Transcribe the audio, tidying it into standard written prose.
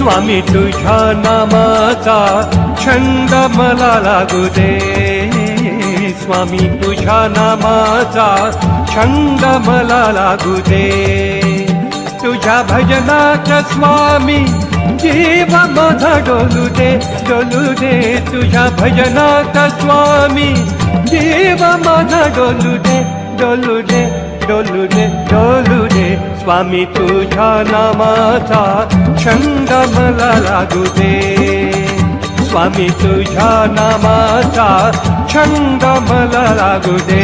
स्वामी तुझ्या नामाचा छंद मला लागू दे, स्वामी तुझ्या नामाचा छंद मला लागू दे. तुझ्या भजनात स्वामी जीव माझा डोलू दे, डोलू दे. तुझ्या भजनात स्वामी जीव माझा डोलू दे, डोलू दे, डोलू दे, डोलू दे. स्वामी तुझ्या नामाचा छंद मला लागू दे, स्वामी तुझ्या नामाचा छंद मला लागू दे.